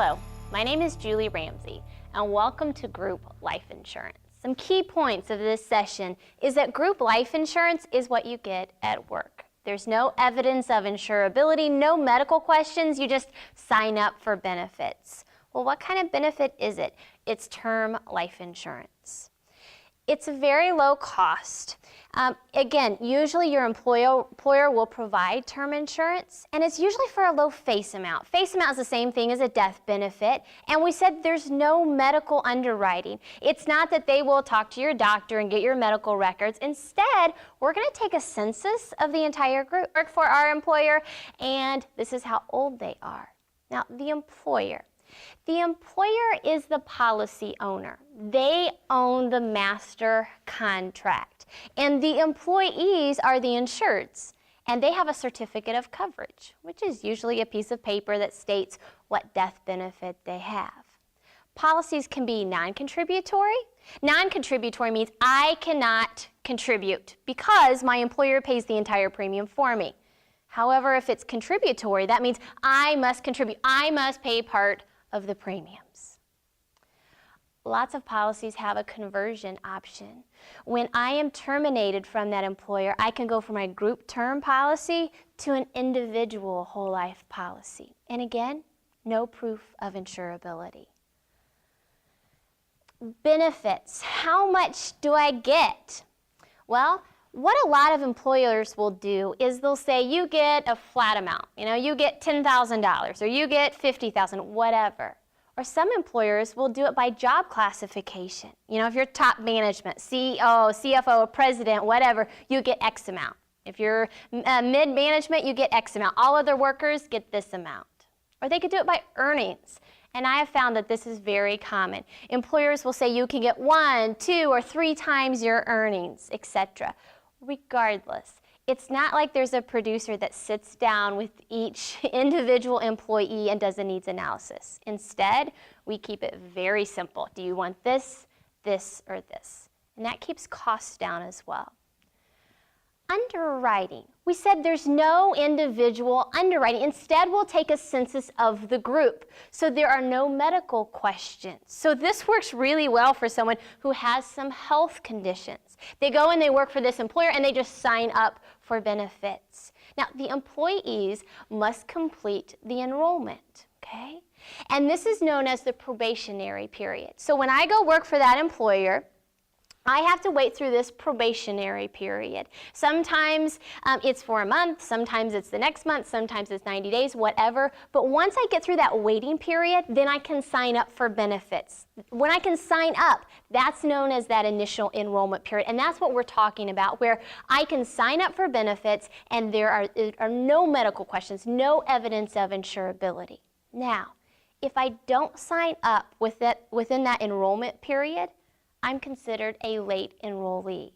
Hello, my name is Julie Ramsey, and welcome to Group Life Insurance. Some key points of this session is that group life insurance is what you get at work. There's no evidence of insurability, no medical questions, you just sign up for benefits. Well, what kind of benefit is it? It's term life insurance. It's a very low cost. Again, usually your employer will provide term insurance, and it's usually for a low face amount. Face amount is the same thing as a death benefit, and we said there's no medical underwriting. It's not that they will talk to your doctor and get your medical records. Instead, we're going to take a census of the entire group for our employer, and this is how old they are. Now, the employer. The employer is the policy owner. They own the master contract. And the employees are the insureds. And they have a certificate of coverage, which is usually a piece of paper that states what death benefit they have. Policies can be non-contributory. Non-contributory means I cannot contribute because my employer pays the entire premium for me. However, if it's contributory, that means I must contribute. I must pay part of the premiums. Lots of policies have a conversion option. When I am terminated from that employer, I can go from my group term policy to an individual whole life policy. And again, no proof of insurability. Benefits. How much do I get? Well, what a lot of employers will do is they'll say you get a flat amount. You get $10,000 or you get $50,000, whatever. Or some employers will do it by job classification. If you're top management, CEO, CFO, president, whatever, you get X amount. If you're mid-management, you get X amount. All other workers get this amount. Or they could do it by earnings. And I have found that this is very common. Employers will say you can get 1, 2, or 3 times your earnings, etc. Regardless, it's not like there's a producer that sits down with each individual employee and does a needs analysis. Instead, we keep it very simple. Do you want this, this, or this? And that keeps costs down as well. Underwriting. We said there's no individual underwriting. Instead, we'll take a census of the group. So there are no medical questions. So this works really well for someone who has some health conditions. They go and they work for this employer and they just sign up for benefits. Now, the employees must complete the enrollment, okay? And this is known as the probationary period. So when I go work for that employer, I have to wait through this probationary period. Sometimes it's for a month, sometimes it's the next month, sometimes it's 90 days, whatever. But once I get through that waiting period, then I can sign up for benefits. When I can sign up, that's known as that initial enrollment period. And that's what we're talking about, where I can sign up for benefits and there are no medical questions, no evidence of insurability. Now, if I don't sign up within that enrollment period, I'm considered a late enrollee.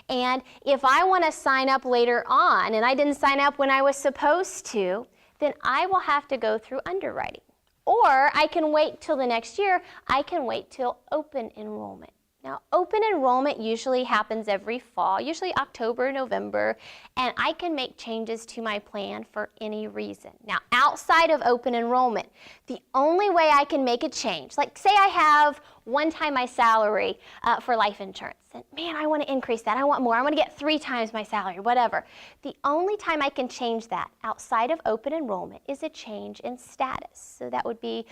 And if I want to sign up later on and I didn't sign up when I was supposed to, then I will have to go through underwriting. Or I can wait till the next year. I can wait till open enrollment. Now, open enrollment usually happens every fall, usually October, November, and I can make changes to my plan for any reason. Now, outside of open enrollment, the only way I can make a change, like say I have one time my salary for life insurance, and man, I want to increase that, I want more, I want to get 3 times my salary, whatever. The only time I can change that outside of open enrollment is a change in status. So that would be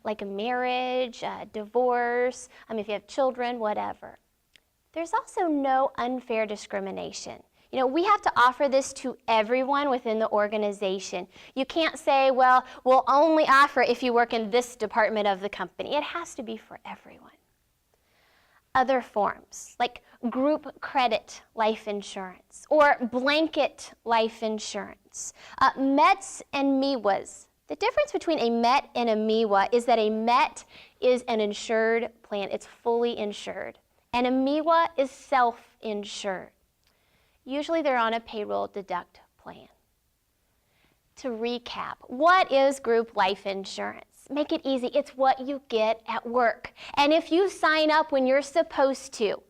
like a marriage, a divorce, if you have children, whatever. There's also no unfair discrimination. We have to offer this to everyone within the organization. You can't say, well, we'll only offer it if you work in this department of the company. It has to be for everyone. Other forms, like group credit life insurance or blanket life insurance. METs and MEWAs. The difference between a MET and a MEWA is that a MET is an insured plan. It's fully insured. And a MEWA is self-insured. Usually they're on a payroll deduct plan. To recap, what is group life insurance? Make it easy. It's what you get at work. And if you sign up when you're supposed to,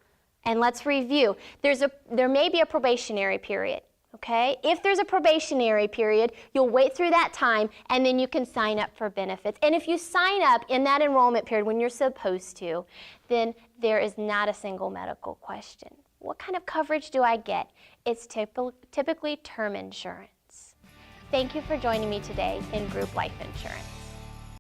and let's review, there may be a probationary period. Okay? If there's a probationary period, you'll wait through that time and then you can sign up for benefits. And if you sign up in that enrollment period when you're supposed to, then there is not a single medical question. What kind of coverage do I get? It's typically term insurance. Thank you for joining me today in Group Life Insurance.